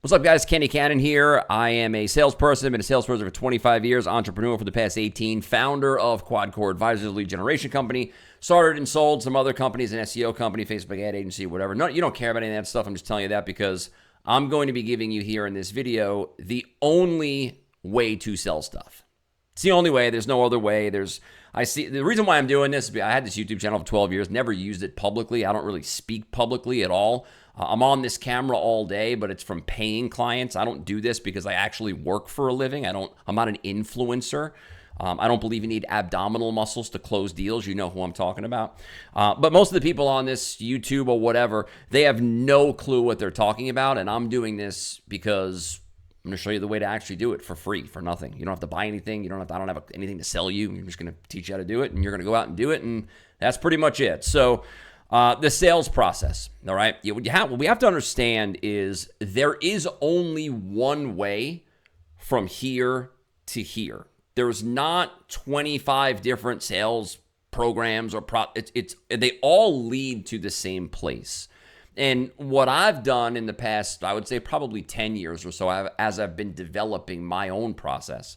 What's up, guys? Kenny Cannon here. I am a salesperson, been a salesperson for 25 years, entrepreneur for the past 18, founder of Quad Advisors, lead generation company, started and sold some other companies, an SEO company, Facebook ad agency, whatever. No, you don't care about any of that stuff. I'm just telling you that because I'm going to be giving you here in this video the only way to sell stuff. It's the only way. There's no other way. I see the reason why I'm doing this. I had this YouTube channel for 12 years, never used it publicly. I don't really speak publicly at all. I'm on this camera all day, but it's from paying clients. I don't do this because I actually work for a living. I'm not an influencer. I don't believe you need abdominal muscles to close deals. You know who I'm talking about. But most of the people on this YouTube or whatever, they have no clue what they're talking about. And I'm doing this because I'm going to show you the way to actually do it for free, for nothing. You don't have to buy anything. I don't have anything to sell you. I'm just going to teach you how to do it, and you're going to go out and do it. And that's pretty much it. So the sales process, all right? What we have to understand is there is only one way from here to here. There's not 25 different sales programs or they all lead to the same place. And what I've done in the past, I would say probably 10 years or so, as I've been developing my own process,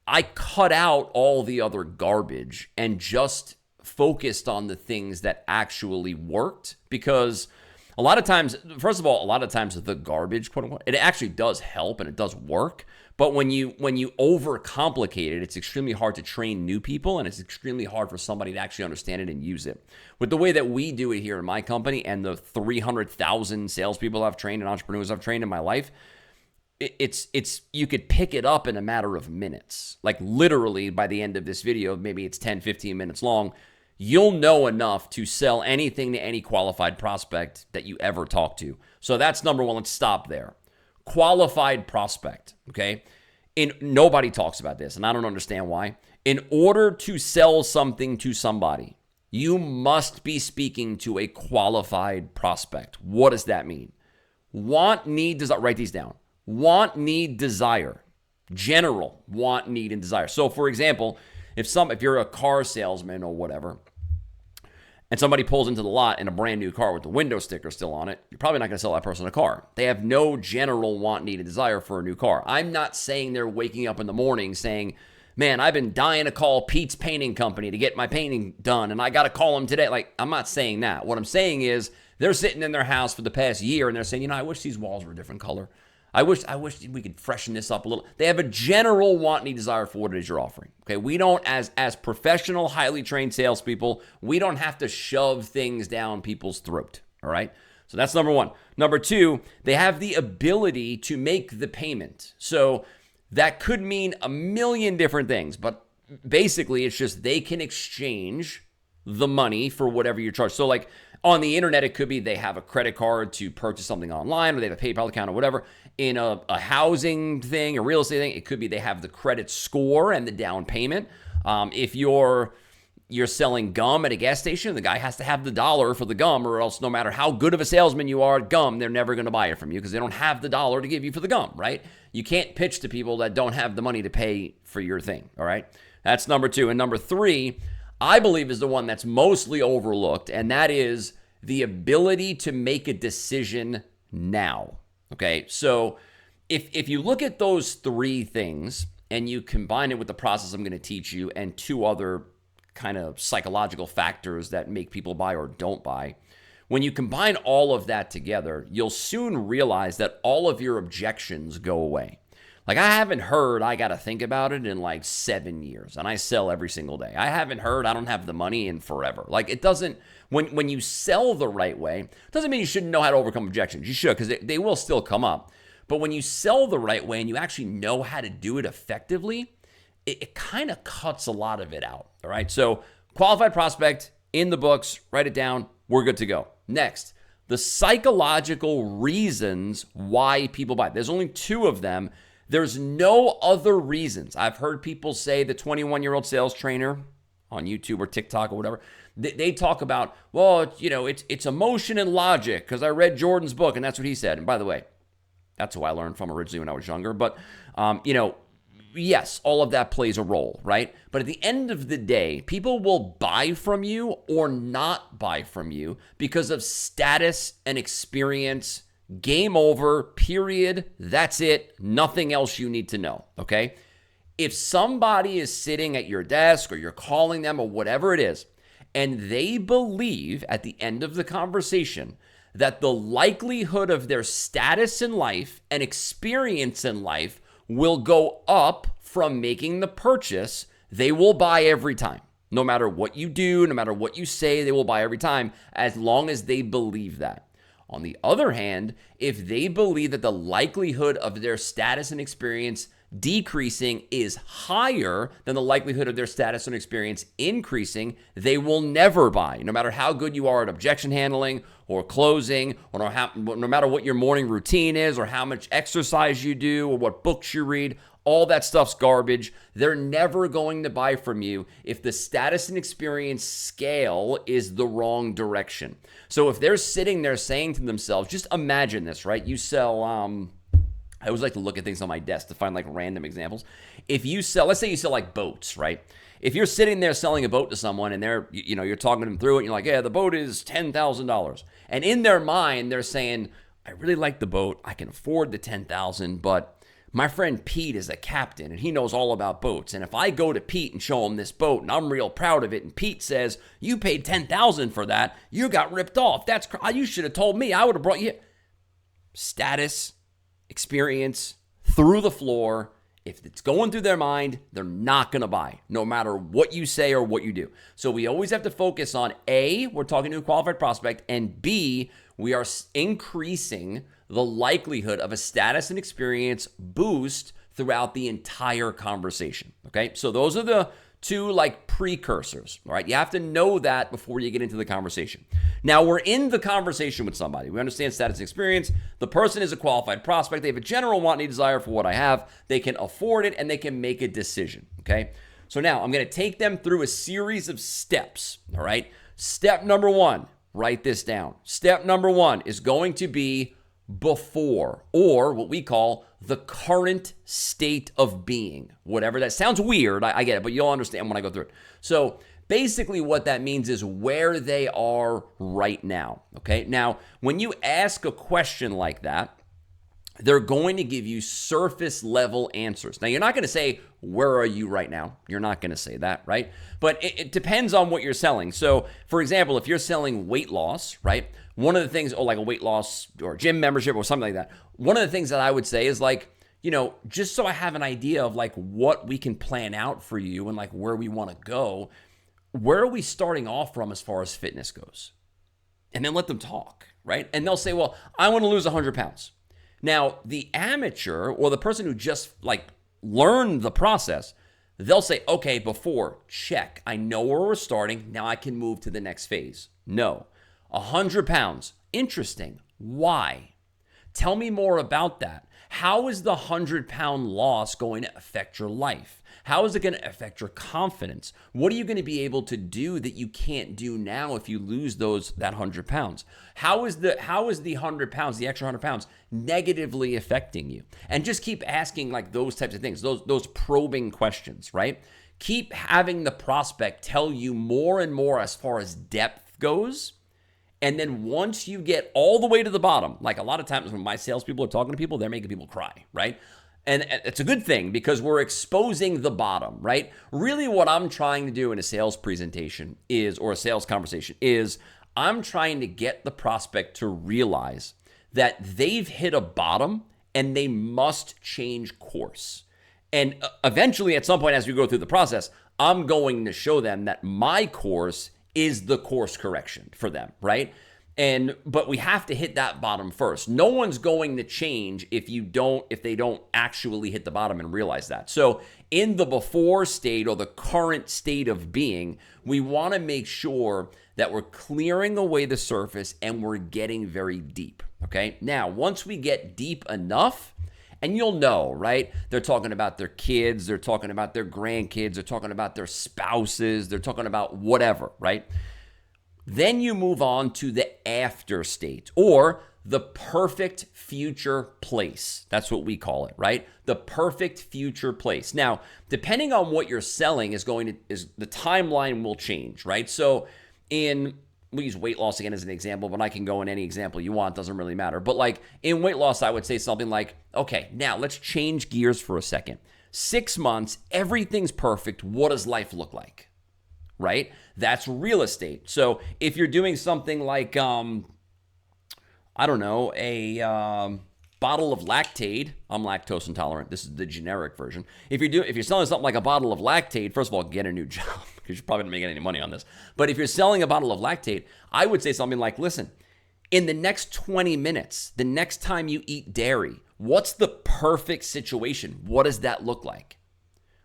I cut out all the other garbage and just focused on the things that actually worked. Because a lot of times, first of all, the garbage, quote unquote, it actually does help and it does work. But when you overcomplicate it, it's extremely hard to train new people, and it's extremely hard for somebody to actually understand it and use it. With the way that we do it here in my company and the 300,000 salespeople I've trained and entrepreneurs I've trained in my life, it's you could pick it up in a matter of minutes. Like literally by the end of this video, maybe it's 10, 15 minutes long, you'll know enough to sell anything to any qualified prospect that you ever talk to. So that's number one. Let's stop there. Qualified prospect, okay? Nobody talks about this, and I don't understand why. In order to sell something to somebody, you must be speaking to a qualified prospect. What does that mean? Want, need, desire. Write these down. Want, need, desire. General want, need, and desire. So, for example, if you're a car salesman or whatever, and somebody pulls into the lot in a brand new car with the window sticker still on it, you're probably not going to sell that person a car. They have no general want, need, and desire for a new car. I'm not saying they're waking up in the morning saying, man, I've been dying to call Pete's Painting Company to get my painting done, and I got to call them today. Like, I'm not saying that. What I'm saying is they're sitting in their house for the past year, and they're saying, I wish these walls were a different color. I wish we could freshen this up a little. They have a general want, need, desire for what it is you're offering. Okay, we don't, as professional, highly trained salespeople, we don't have to shove things down people's throat. All right, so that's number one. Number two, they have the ability to make the payment. So that could mean a million different things, but basically, it's just they can exchange the money for whatever you're charged. So like on the internet, it could be they have a credit card to purchase something online, or they have a PayPal account or whatever. In a housing thing, a real estate thing, it could be they have the credit score and the down payment. If you're selling gum at a gas station, the guy has to have the dollar for the gum, or else no matter how good of a salesman you are at gum, they're never going to buy it from you because they don't have the dollar to give you for the gum, right? You can't pitch to people that don't have the money to pay for your thing, all right? That's number two. And number three, I believe, is the one that's mostly overlooked, and that is the ability to make a decision now. Okay, so if you look at those three things and you combine it with the process I'm going to teach you and two other kind of psychological factors that make people buy or don't buy, when you combine all of that together, you'll soon realize that all of your objections go away. Like, I haven't heard I got to think about it in like 7 years, and I sell every single day. I haven't heard I don't have the money in forever. Like, it doesn't, when you sell the right way, it doesn't mean you shouldn't know how to overcome objections. You should, because they will still come up. But when you sell the right way and you actually know how to do it effectively, it kind of cuts a lot of it out, all right? So qualified prospect in the books, write it down, we're good to go. Next, the psychological reasons why people buy. There's only two of them. There's no other reasons. I've heard people say the 21-year-old sales trainer on YouTube or TikTok or whatever, they talk about, well, it's emotion and logic because I read Jordan's book and that's what he said. And by the way, that's who I learned from originally when I was younger. But, yes, all of that plays a role, right? But at the end of the day, people will buy from you or not buy from you because of status and experience, Game over, period. That's it. Nothing else you need to know, okay? If somebody is sitting at your desk or you're calling them or whatever it is, and they believe at the end of the conversation that the likelihood of their status in life and experience in life will go up from making the purchase, they will buy every time. No matter what you do, no matter what you say, they will buy every time as long as they believe that. On the other hand, if they believe that the likelihood of their status and experience decreasing is higher than the likelihood of their status and experience increasing, they will never buy. No matter how good you are at objection handling or closing, or no matter what your morning routine is, or how much exercise you do, or what books you read, all that stuff's garbage. They're never going to buy from you if the status and experience scale is the wrong direction. So if they're sitting there saying to themselves, just imagine this, right? You sell, I always like to look at things on my desk to find like random examples. If you sell, let's say you sell like boats, right? If you're sitting there selling a boat to someone and you're talking them through it, and you're like, yeah, the boat is $10,000. And in their mind, they're saying, I really like the boat. I can afford the $10,000, but my friend Pete is a captain and he knows all about boats. And if I go to Pete and show him this boat and I'm real proud of it, and Pete says, you paid $10,000 for that, you got ripped off. You should have told me. I would have brought you. Status, experience, through the floor. If it's going through their mind, they're not going to buy, no matter what you say or what you do. So we always have to focus on A, we're talking to a qualified prospect, and B, we are increasing the likelihood of a status and experience boost throughout the entire conversation, okay? So those are the two like precursors, all right? You have to know that before you get into the conversation. Now we're in the conversation with somebody. We understand status and experience. The person is a qualified prospect. They have a general want, need, desire for what I have. They can afford it and they can make a decision, okay? So now I'm going to take them through a series of steps, all right? Step number one, write this down. Step number one is going to be before, or what we call the current state of being. Whatever that sounds weird, I get it, but you'll understand when I go through it. So basically what that means is where they are right now, okay? Now, when you ask a question like that, they're going to give you surface level answers. Now, you're not going to say, where are you right now? You're not going to say that, right? But it depends on what you're selling. So, for example, if you're selling weight loss, right? One of the things, like a weight loss or gym membership or something like that, one of the things that I would say is like, just so I have an idea of like what we can plan out for you and like where we want to go, where are we starting off from as far as fitness goes? And then let them talk, right? And they'll say, well, I want to lose 100 pounds. Now, the amateur or the person who just like learned the process, they'll say, okay, before, check. I know where we're starting. Now I can move to the next phase. No. 100 pounds. Interesting. Why? Tell me more about that. How is the 100-pound loss going to affect your life? How is it going to affect your confidence? What are you going to be able to do that you can't do now if you lose that 100 pounds? How is the 100 pounds, the extra 100 pounds, negatively affecting you? And just keep asking like those types of things, those probing questions, right? Keep having the prospect tell you more and more as far as depth goes. And then once you get all the way to the bottom, like a lot of times when my salespeople are talking to people, they're making people cry, right? And it's a good thing because we're exposing the bottom, right? Really what I'm trying to do in a sales presentation or a sales conversation is I'm trying to get the prospect to realize that they've hit a bottom and they must change course. And eventually at some point as we go through the process, I'm going to show them that my course is the course correction for them, right? But we have to hit that bottom first. No one's going to change if they don't actually hit the bottom and realize that. So in the before state or the current state of being, we want to make sure that we're clearing away the surface and we're getting very deep, okay? Now, once we get deep enough, and you'll know, right? They're talking about their kids, they're talking about their grandkids, they're talking about their spouses, they're talking about whatever, right? Then you move on to the after state or the perfect future place. That's what we call it, right? The perfect future place. Now, depending on what you're selling is the timeline will change, right? So in we use weight loss again as an example, but I can go in any example you want. Doesn't really matter. But like in weight loss, I would say something like, okay, now let's change gears for a second. 6 months, everything's perfect. What does life look like? Right? That's real estate. So if you're doing something like, I don't know, a bottle of Lactaid. I'm lactose intolerant. This is the generic version. If you're selling something like a bottle of Lactaid, first of all, get a new job because you're probably not making any money on this. But if you're selling a bottle of Lactaid, I would say something like, listen, in the next 20 minutes, the next time you eat dairy, what's the perfect situation? What does that look like?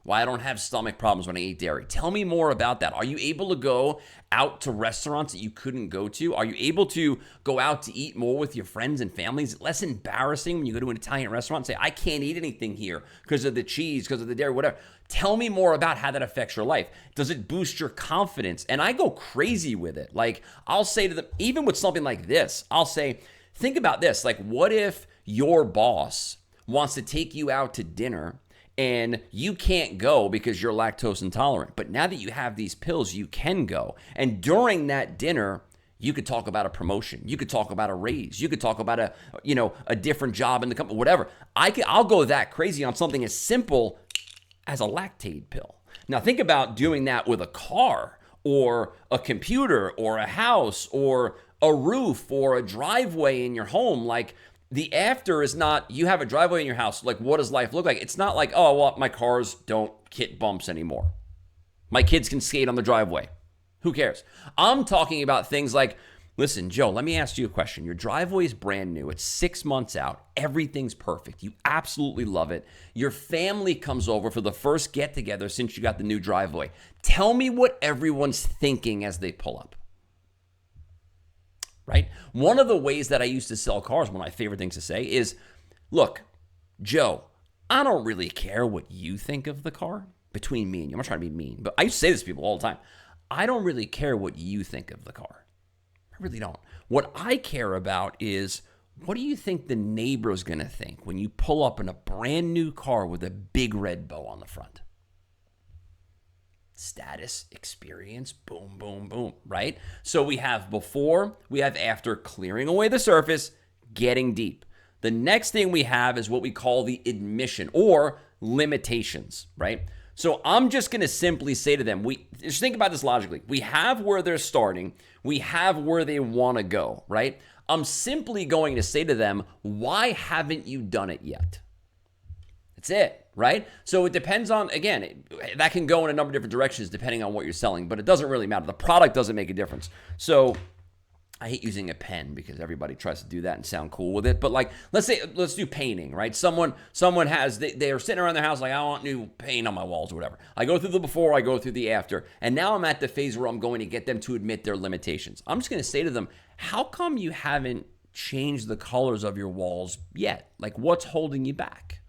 Why I don't have stomach problems when I eat dairy. Tell me more about that. Are you able to go out to restaurants that you couldn't go to? Are you able to go out to eat more with your friends and family? Is it less embarrassing when you go to an Italian restaurant and say, I can't eat anything here because of the cheese, because of the dairy, whatever. Tell me more about how that affects your life. Does it boost your confidence? And I go crazy with it. Like I'll say to them, even with something like this, I'll say, think about this. Like what if your boss wants to take you out to dinner and you can't go because you're lactose intolerant. But now that you have these pills, you can go. And during that dinner, you could talk about a promotion. You could talk about a raise. You could talk about a different job in the company, whatever. I'll go that crazy on something as simple as a Lactaid pill. Now think about doing that with a car or a computer or a house or a roof or a driveway in your home. Like, the after is not, you have a driveway in your house, like what does life look like? It's not like, oh, well, my cars don't hit bumps anymore. My kids can skate on the driveway. Who cares? I'm talking about things like, listen, Joe, let me ask you a question. Your driveway is brand new. It's 6 months out. Everything's perfect. You absolutely love it. Your family comes over for the first get-together since you got the new driveway. Tell me what everyone's thinking as they pull up. Right? One of the ways that I used to sell cars, one of my favorite things to say is, look, Joe, I don't really care what you think of the car between me and you. I'm not trying to be mean, but I used to say this to people all the time. I don't really care what you think of the car. I really don't. What I care about is, what do you think the neighbor's going to think when you pull up in a brand new car with a big red bow on the front? Status, experience, boom, boom, boom, right? So we have before, we have after, clearing away the surface, getting deep. The next thing we have is what we call the admission or limitations, right? So I'm just going to simply say to them, just think about this logically. We have where they're starting. We have where they want to go, right? I'm simply going to say to them, why haven't you done it yet? That's it, right? So it depends on, again, that can go in a number of different directions depending on what you're selling, but it doesn't really matter. The product doesn't make a difference. So I hate using a pen because everybody tries to do that and sound cool with it. But like, let's do painting, right? Someone has, they are sitting around their house like, I want new paint on my walls or whatever. I go through the before, I go through the after. And now I'm at the phase where I'm going to get them to admit their limitations. I'm just going to say to them, how come you haven't changed the colors of your walls yet? Like, what's holding you back?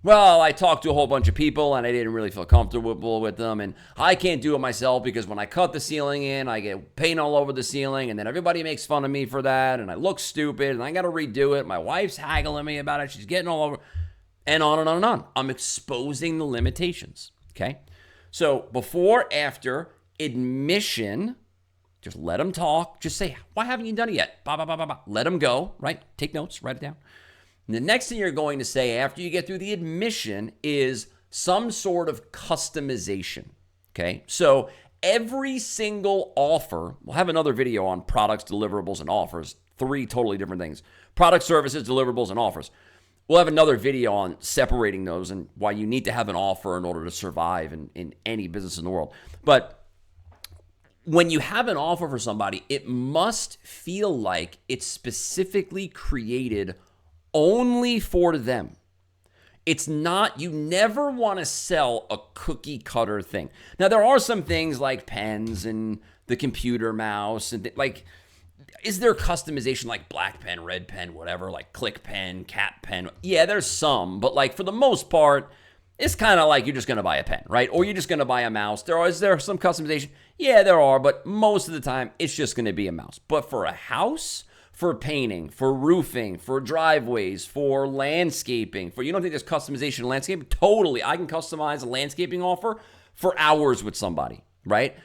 Well, I talked to a whole bunch of people and I didn't really feel comfortable with them, and I can't do it myself because when I cut the ceiling in, I get paint all over the ceiling and then everybody makes fun of me for that and I look stupid and I got to redo it. My wife's haggling me about it. She's getting all over, and on and on and on. I'm exposing the limitations, okay? So before, after, admission, just let them talk. Just say, why haven't you done it yet? Bah, bah, bah, bah, bah. Let them go, right? Take notes, write it down. And the next thing you're going to say after you get through the admission is some sort of customization, okay? So every single offer, we'll have another video on products, deliverables, and offers, 3 totally different things. Product, services, deliverables, and offers. We'll have another video on separating those and why you need to have an offer in order to survive in any business in the world. But when you have an offer for somebody, it must feel like it's specifically created only for them. It's not, you never want to sell a cookie cutter thing. Now, there are some things like pens and the computer mouse and like, is there customization like black pen, red pen, whatever, like click pen, cat pen? Yeah, there's some, but like for the most part, it's kind of like you're just going to buy a pen, right? Or you're just going to buy a mouse. Is there some customization? Yeah, there are, but most of the time, it's just going to be a mouse. But for a house, for painting, for roofing, for driveways, for landscaping, you don't think there's customization in landscaping? Totally. I can customize a landscaping offer for hours with somebody, right?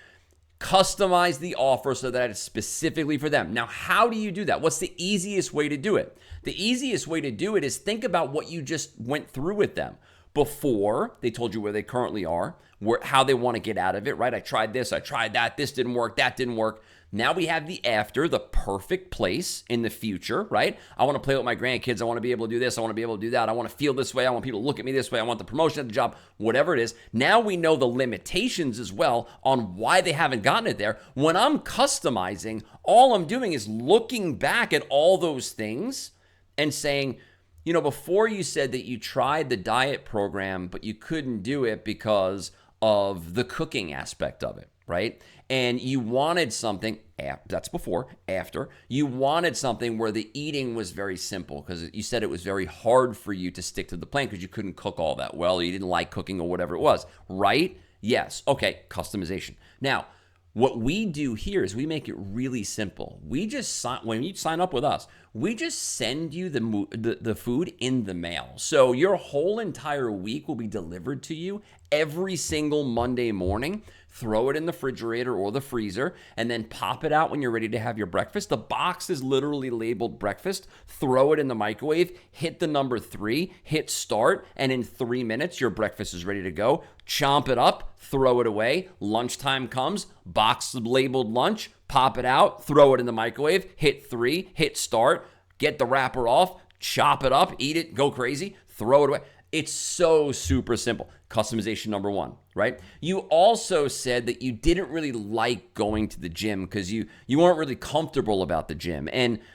Customize the offer so that it's specifically for them. Now, how do you do that? What's the easiest way to do it? The easiest way to do it is think about what you just went through with them. Before, they told you where they currently are, how they want to get out of it, right? I tried this, I tried that, this didn't work, that didn't work. Now we have the after, the perfect place in the future, right? I want to play with my grandkids. I want to be able to do this. I want to be able to do that. I want to feel this way. I want people to look at me this way. I want the promotion at the job, whatever it is. Now we know the limitations as well on why they haven't gotten it there. When I'm customizing, all I'm doing is looking back at all those things and saying, you know, before you said that you tried the diet program, but you couldn't do it because of the cooking aspect of it, right? And you wanted something, that's before, after, you wanted something where the eating was very simple because you said it was very hard for you to stick to the plan because you couldn't cook all that well, or you didn't like cooking or whatever it was, right? Yes. Okay, customization. Now, what we do here is we make it really simple. We just when you sign up with us, we just send you the food in the mail. So your whole entire week will be delivered to you every single Monday morning. Throw it in the refrigerator or the freezer, and then pop it out when you're ready to have your breakfast. The box is literally labeled breakfast. Throw it in the microwave, hit the number 3, hit start, and in 3 minutes, your breakfast is ready to go. Chomp it up, throw it away. Lunchtime comes, box labeled lunch, pop it out, throw it in the microwave, hit 3, hit start, get the wrapper off, chop it up, eat it, go crazy, throw it away. It's so super simple. Customization number 1, right? You also said that you didn't really like going to the gym because you weren't really comfortable about the gym.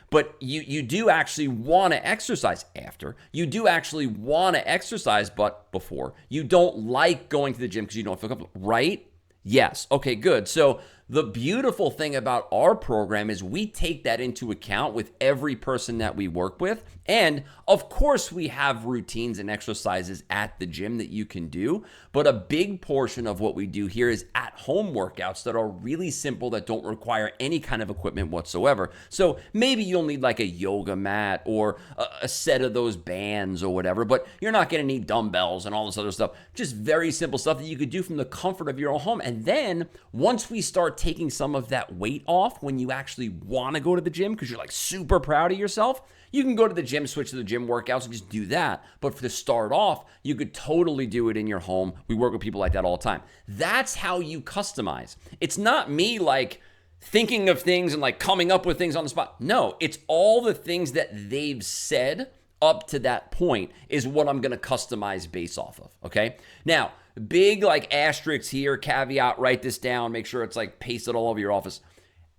But you do actually want to exercise after. You do actually want to exercise, but before. You don't like going to the gym because you don't feel comfortable, right? Yes. Okay, good. So the beautiful thing about our program is we take that into account with every person that we work with. And of course, we have routines and exercises at the gym that you can do. But a big portion of what we do here is at-home workouts that are really simple, that don't require any kind of equipment whatsoever. So maybe you'll need like a yoga mat or a set of those bands or whatever, but you're not going to need dumbbells and all this other stuff. Just very simple stuff that you could do from the comfort of your own home. And then once we start taking some of that weight off, when you actually want to go to the gym because you're like super proud of yourself, you can go to the gym, switch to the gym workouts, and just do that. But to start off, you could totally do it in your home. We work with people like that all the time. That's how you customize. It's not me like thinking of things and like coming up with things on the spot. No, it's all the things that they've said up to that point is what I'm going to customize based off of, okay? Now, big like asterisks here, caveat, write this down, make sure it's like pasted all over your office.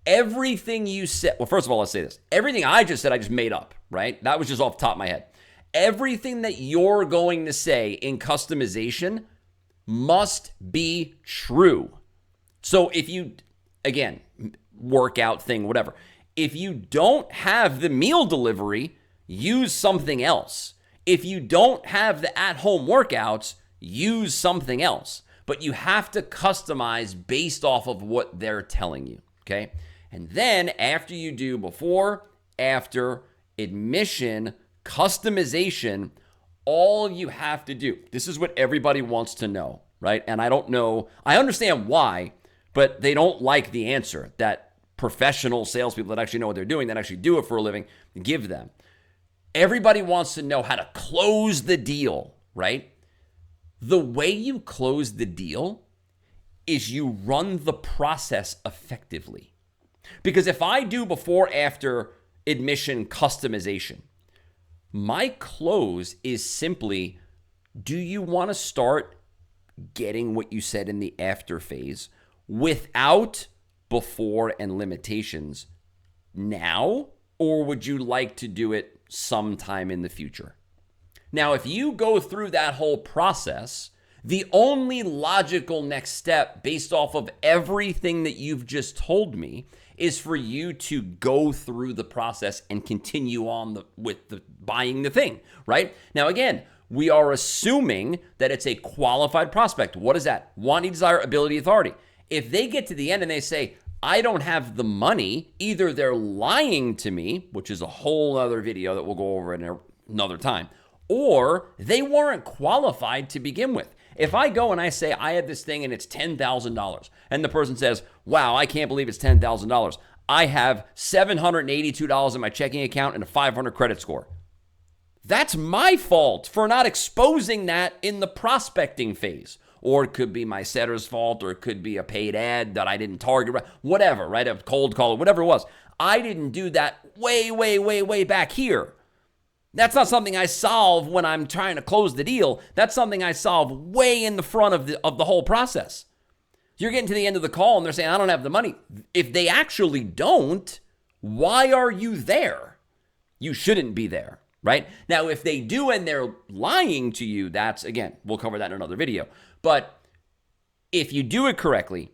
Everything you said, well, first of all, let's say this. Everything I just said, I just made up, right? That was just off the top of my head. Everything that you're going to say in customization must be true. So if you, again, workout thing, whatever, if you don't have the meal delivery, use something else. If you don't have the at-home workouts, use something else. But you have to customize based off of what they're telling you, okay? And then after you do before, after, admission, customization, all you have to do, this is what everybody wants to know, right? And I don't know, I understand why, but they don't like the answer that professional salespeople that actually know what they're doing, that actually do it for a living, give them. Everybody wants to know how to close the deal, right? The way you close the deal is you run the process effectively. Because if I do before, after, admission, customization, my close is simply, do you want to start getting what you said in the after phase without before and limitations now, or would you like to do it sometime in the future? Now, if you go through that whole process, the only logical next step based off of everything that you've just told me is for you to go through the process and continue on with the buying the thing, right? Now, again, we are assuming that it's a qualified prospect. What is that? Want, need, desire, ability, authority. If they get to the end and they say, I don't have the money, either they're lying to me, which is a whole other video that we'll go over in another time, or they weren't qualified to begin with. If I go and I say, I have this thing and it's $10,000, and the person says, wow, I can't believe it's $10,000. I have $782 in my checking account and a 500 credit score. That's my fault for not exposing that in the prospecting phase. Or it could be my setter's fault, or it could be a paid ad that I didn't target, whatever, right? A cold call, whatever it was. I didn't do that way back here. That's not something I solve when I'm trying to close the deal. That's something I solve way in the front of the whole process. You're getting to the end of the call and they're saying, I don't have the money. If they actually don't, why are you there? You shouldn't be there, right? Now, if they do and they're lying to you, that's, again, we'll cover that in another video. But if you do it correctly,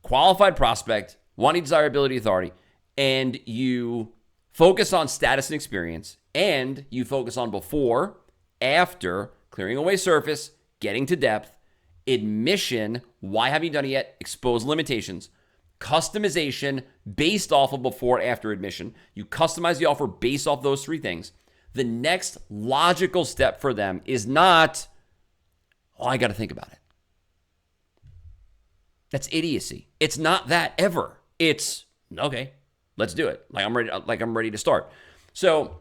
qualified prospect, wanting desirability authority, and you focus on status and experience, and you focus on before, after, clearing away surface, getting to depth, admission, why haven't you done it yet, expose limitations, customization based off of before, after admission. You customize the offer based off those three things. The next logical step for them is not, oh, I got to think about it. That's idiocy. It's not that ever. It's, okay, let's do it. I'm ready to start. So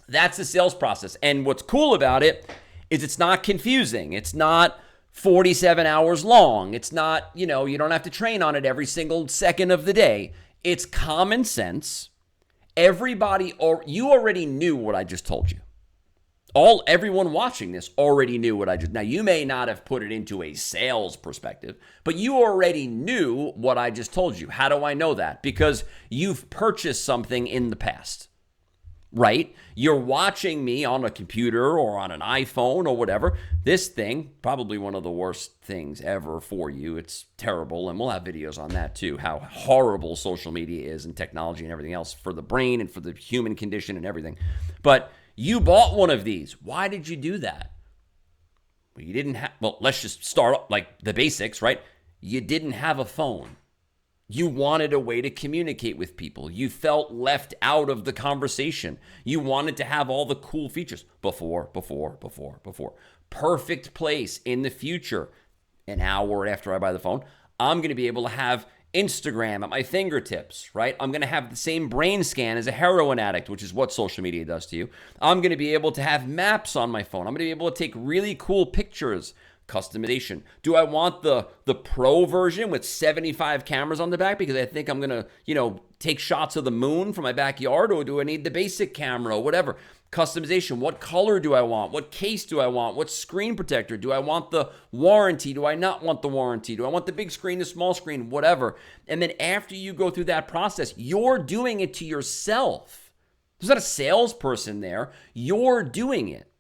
that's the sales process. And what's cool about it is it's not confusing. It's not 47 hours long. It's not, you don't have to train on it every single second of the day. It's common sense. Everybody, or you already knew what I just told you. Everyone watching this already knew what I just, now you may not have put it into a sales perspective, but you already knew what I just told you. How do I know that? Because you've purchased something in the past, right? You're watching me on a computer or on an iPhone or whatever. This thing, probably one of the worst things ever for you. It's terrible. And we'll have videos on that too, how horrible social media is and technology and everything else for the brain and for the human condition and everything. But you bought one of these. Why did you do that? Well, you didn't have, let's just start like the basics, right? You didn't have a phone. You wanted a way to communicate with people. You felt left out of the conversation. You wanted to have all the cool features before. Perfect place in the future. An hour after I buy the phone, I'm going to be able to have Instagram at my fingertips, right? I'm going to have the same brain scan as a heroin addict, which is what social media does to you. I'm going to be able to have maps on my phone. I'm going to be able to take really cool pictures. Customization. Do I want the pro version with 75 cameras on the back because I think I'm going to, take shots of the moon from my backyard, or do I need the basic camera or whatever? Customization. What color do I want? What case do I want? What screen protector? Do I want the warranty? Do I not want the warranty? Do I want the big screen, the small screen, whatever? And then after you go through that process, you're doing it to yourself. There's not a salesperson there. You're doing it.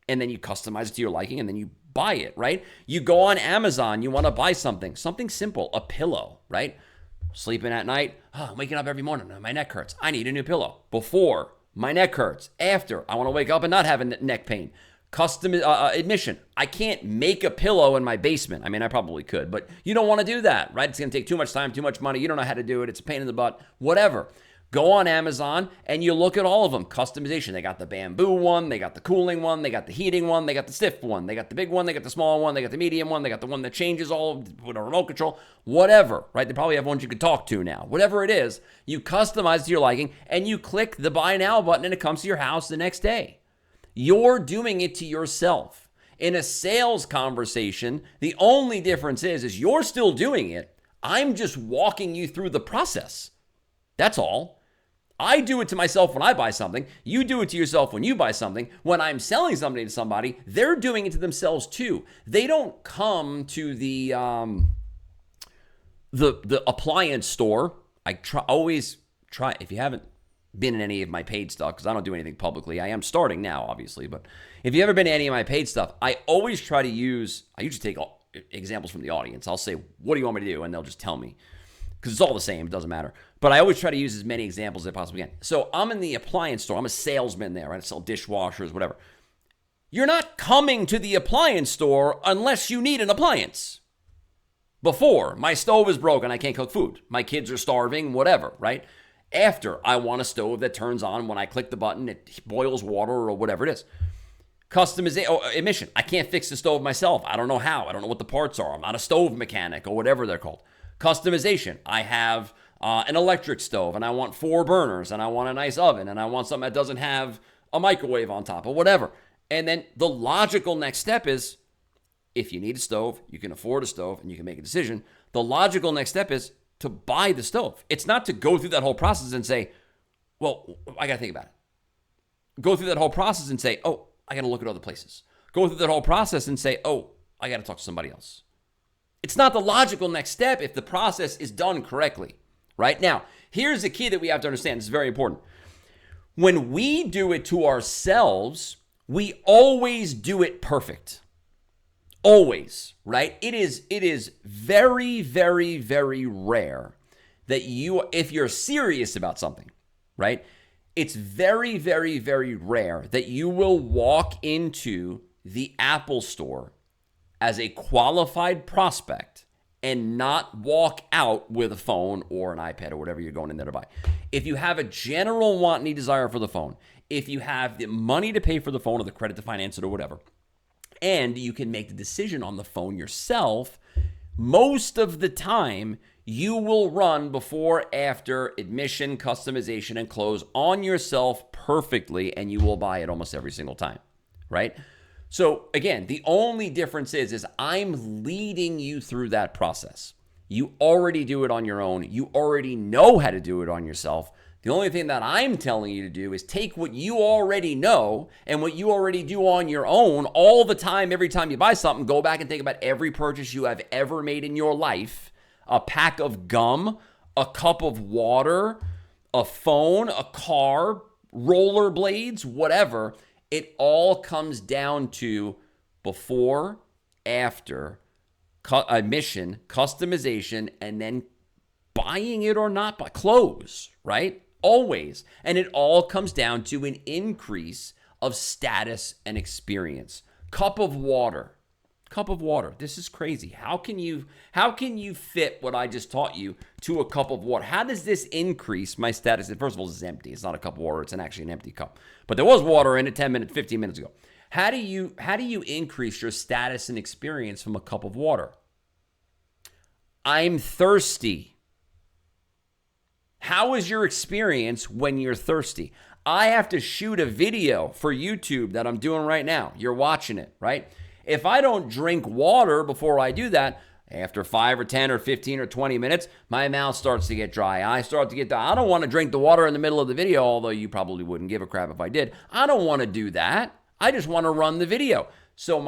And then you customize it to your liking, and then you buy it, right? You go on Amazon, you want to buy something simple, a pillow, right? Sleeping at night, I'm waking up every morning, my neck hurts. I need a new pillow. Before, my neck hurts. After, I want to wake up and not have a neck pain. Custom admission. I can't make a pillow in my basement. I mean, I probably could, but you don't want to do that, right? It's going to take too much time, too much money. You don't know how to do it. It's a pain in the butt, whatever. Go on Amazon and you look at all of them. Customization. They got the bamboo one. They got the cooling one. They got the heating one. They got the stiff one. They got the big one. They got the small one. They got the medium one. They got the one that changes all with a remote control. Whatever, right? They probably have ones you could talk to now. Whatever it is, you customize to your liking and you click the buy now button and it comes to your house the next day. You're doing it to yourself. In a sales conversation, the only difference is you're still doing it. I'm just walking you through the process. That's all. I do it to myself when I buy something. You do it to yourself when you buy something. When I'm selling something to somebody, they're doing it to themselves too. They don't come to the appliance store. I always try, if you haven't been in any of my paid stuff, because I don't do anything publicly. I am starting now, obviously. But if you've ever been in any of my paid stuff, I always try to I usually take examples from the audience. I'll say, what do you want me to do? And they'll just tell me. Because it's all the same. It doesn't matter. But I always try to use as many examples as I possibly can. So I'm in the appliance store. I'm a salesman there. I sell dishwashers, whatever. You're not coming to the appliance store unless you need an appliance. Before, my stove is broken. I can't cook food. My kids are starving, whatever, right? After, I want a stove that turns on when I click the button. It boils water or whatever it is. Customization, emission. I can't fix the stove myself. I don't know how. I don't know what the parts are. I'm not a stove mechanic or whatever they're called. Customization. I have an electric stove and I want 4 burners and I want a nice oven and I want something that doesn't have a microwave on top or whatever. And then the logical next step is, if you need a stove, you can afford a stove, and you can make a decision. The logical next step is to buy the stove. It's not to go through that whole process and say, well, I got to think about it. Go through that whole process and say, oh, I got to look at other places. Go through that whole process and say, oh, I got to talk to somebody else. It's not the logical next step if the process is done correctly, right? Now, here's the key that we have to understand. This is very important. When we do it to ourselves, we always do it perfect. Always, right? It is very, very, very rare that if you're serious about something, right? It's very, very, very rare that you will walk into the Apple store as a qualified prospect and not walk out with a phone or an iPad or whatever you're going in there to buy. If you have a general want, need, desire for the phone, if you have the money to pay for the phone or the credit to finance it or whatever, and you can make the decision on the phone yourself, most of the time you will run before, after, admission, customization, and close on yourself perfectly, and you will buy it almost every single time, right? So again, the only difference is I'm leading you through that process. You already do it on your own. You already know how to do it on yourself. The only thing that I'm telling you to do is take what you already know and what you already do on your own all the time. Every time you buy something, go back and think about every purchase you have ever made in your life. A pack of gum, a cup of water, a phone, a car, rollerblades, whatever. It all comes down to before, after, admission, customization, and then buying it or not, but close, right? Always. And it all comes down to an increase of status and experience. Cup of water. This is crazy. How can you fit what I just taught you to a cup of water? How does this increase my status? First of all, this is empty. It's not a cup of water. It's actually an empty cup. But there was water in it 15 minutes ago. How do you increase your status and experience from a cup of water? I'm thirsty. How is your experience when you're thirsty? I have to shoot a video for YouTube that I'm doing right now. You're watching it, right? If I don't drink water before I do that, after 5 or 10 or 15 or 20 minutes, my mouth starts to get dry. I don't want to drink the water in the middle of the video, although you probably wouldn't give a crap if I did. I don't want to do that. I just want to run the video. So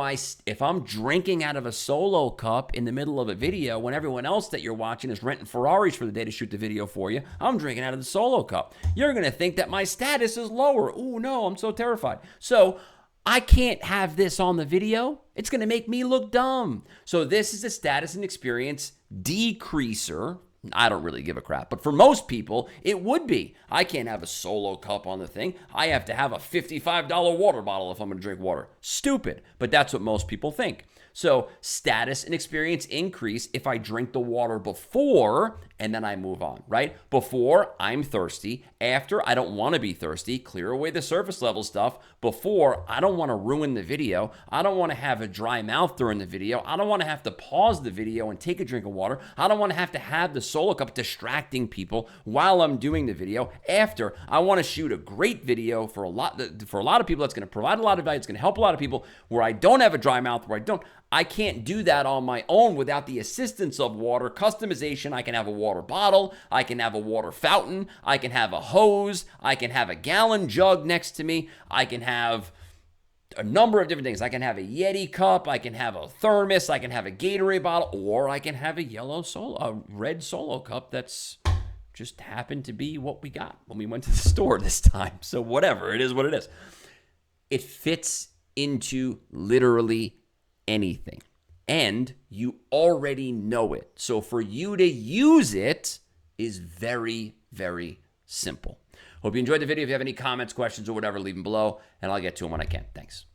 if I'm drinking out of a Solo cup in the middle of a video when everyone else that you're watching is renting Ferraris for the day to shoot the video for you, I'm drinking out of the Solo cup. You're going to think that my status is lower. Oh no, I'm so terrified. So I can't have this on the video. It's going to make me look dumb. So this is a status and experience decreaser. I don't really give a crap, but for most people, it would be. I can't have a Solo cup on the thing. I have to have a $55 water bottle if I'm going to drink water. Stupid, but that's what most people think. So status and experience increase if I drink the water before and then I move on, right? Before, I'm thirsty. After, I don't want to be thirsty. Clear away the surface level stuff. Before, I don't want to ruin the video. I don't want to have a dry mouth during the video. I don't want to have to pause the video and take a drink of water. I don't want to have the Solo cup distracting people while I'm doing the video. After, I want to shoot a great video for a lot of people that's going to provide a lot of value. It's going to help a lot of people where I don't have a dry mouth, where I can't do that on my own without the assistance of water. Customization, I can have a water bottle, I can have a water fountain, I can have a hose, I can have a gallon jug next to me, I can have a number of different things. I can have a Yeti cup, I can have a thermos, I can have a Gatorade bottle, or I can have a red Solo cup that's just happened to be what we got when we went to the store this time. So whatever, it is what it is. It fits into literally anything, and you already know it. So for you to use it is very, very simple. Hope you enjoyed the video. If you have any comments, questions, or whatever, leave them below, and I'll get to them when I can. Thanks.